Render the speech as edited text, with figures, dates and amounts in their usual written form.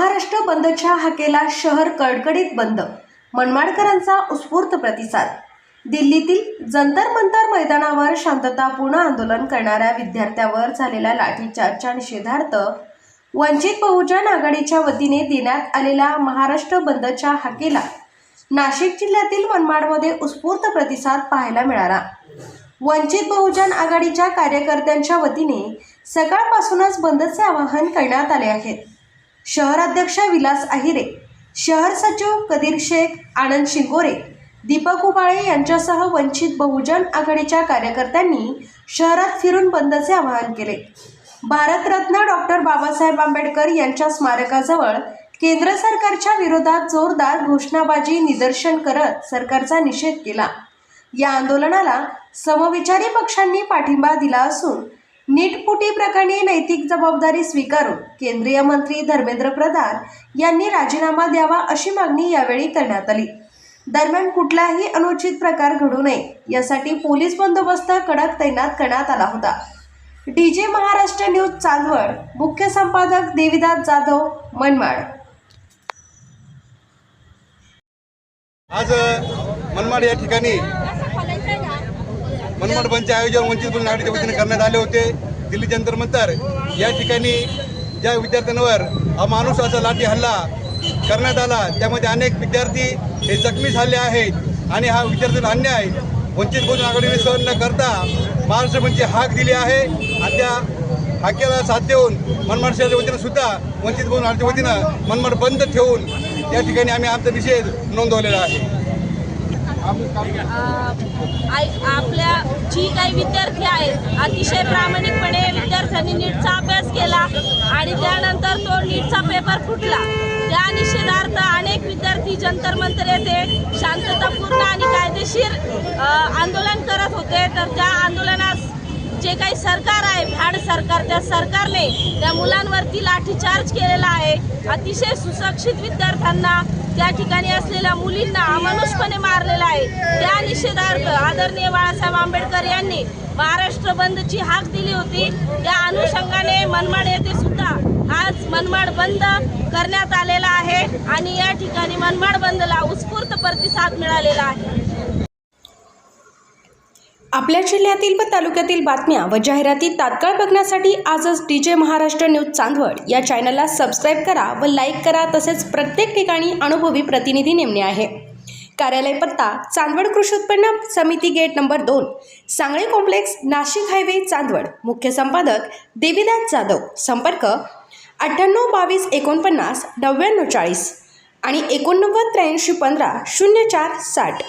महाराष्ट्र बंदच्या हाकेला शहर कडकडीत बंद. मनमाडकरांचा उत्स्फूर्त प्रतिसाद. दिल्लीतील जंतर मंतर मैदानावर शांततापूर्ण आंदोलन करणाऱ्या विद्यार्थ्यांवर झालेल्या लाठीचार्जच्या निषेधार्थ वंचित बहुजन आघाडीच्या वतीने देण्यात आलेल्या महाराष्ट्र बंदच्या हाकेला नाशिक जिल्ह्यातील मनमाडमध्ये उत्स्फूर्त प्रतिसाद पाहायला मिळाला. वंचित बहुजन आघाडीच्या कार्यकर्त्यांच्या वतीने सकाळपासूनच बंदचे आवाहन करण्यात आले आहे. शहराध्यक्ष विलास आहिरे, शहर सचिव कदीर शेख, आनंद शिंगोरे, दीपक उबाळे यांच्यासह वंचित बहुजन आघाडीच्या कार्यकर्त्यांनी शहरात फिरून बंदचे आवाहन केले. भारतरत्न डॉक्टर बाबासाहेब आंबेडकर यांच्या स्मारकाजवळ केंद्र सरकारच्या विरोधात जोरदार घोषणाबाजी निदर्शन करत सरकारचा निषेध केला. या आंदोलनाला समविचारी पक्षांनी पाठिंबा दिला असून नीट प्रकरणी नैतिक जबाबदारी स्वीकारून केंद्रीय मंत्री धर्मेंद्र प्रधान यांनी राजीनामा द्यावा अशी मागणी यावेळी करण्यात आली. दरम्यान कुठलाही अनुचित प्रकार घडू नये यासाठी पोलीस बंदोबस्त कडक तैनात करण्यात आला होता. डीजे महाराष्ट्र न्यूज चांदवड, मुख्य संपादक देविदास जाधव, मनमाड. आज मनमाड या ठिकाणी मनमाड बंदचे आयोजन वंचित बहुजन आघाडीच्या वतीने करण्यात आले होते. दिल्ली जंतर मंतर या ठिकाणी ज्या विद्यार्थ्यांवर अमानुषाचा लाठी हल्ला करण्यात आला त्यामध्ये अनेक विद्यार्थी हे जखमी झाले आहेत आणि हा विद्यार्थ्यांना अन्याय वंचित बहुजन आघाडीने सहन न करता महाराष्ट्र बंदची हाक दिली आहे. आणि त्या हाकेला साथ देऊन मनमाड शहराच्या वतीनं सुद्धा वंचित बहुजन आघाडीच्या वतीनं मनमाड बंद ठेवून या ठिकाणी आम्ही आमचा निषेध नोंदवलेला आहे. आपल्या जी काही विद्यार्थी आहेत अतिशय प्रामाणिकपणे विद्यार्थ्यांनी नीटचा अभ्यास केला आणि त्यानंतर तो नीटचा पेपर फुटला. त्या निषेधार्थ अनेक विद्यार्थी जंतर मंतर येथे शांततापूर्ण आणि कायदेशीर आंदोलन करत होते. तर त्या आंदोलनास जे काही सरकार आहे, भ्याड सरकार, त्या सरकारने त्या मुलांवरती लाठीचार्ज केलेला आहे. अतिशय सुशिक्षित विद्यार्थ्यांना, त्या ठिकाणी असलेल्या मुलींना अमानुषपणे मारलेला आहे. त्या निषेधार्थ आदरणीय बाळासाहेब आंबेडकर यांनी महाराष्ट्र बंदची हाक दिली होती. त्या अनुषंगाने मनमाड येथे सुद्धा आज मनमाड बंद करण्यात आलेला आहे आणि या ठिकाणी मनमाड बंदला उत्स्फूर्त प्रतिसाद मिळालेला आहे. आपल्या जिल्ह्यातील व तालुक्यातील बातम्या व जाहिराती तात्काळ बघण्यासाठी आजच डीजे महाराष्ट्र न्यूज चांदवड या चॅनलला सबस्क्राईब करा व लाईक करा. तसेच प्रत्येक ठिकाणी अनुभवी प्रतिनिधी नेमणे आहे. कार्यालय पत्ता चांदवड कृषी उत्पन्न समिती gate number 2, Sangle complex, Nashik highway, Chandwad. मुख्य संपादक देविदास जाधव. संपर्क 98 22 49 99 40 आणि 89 83 15 04 60.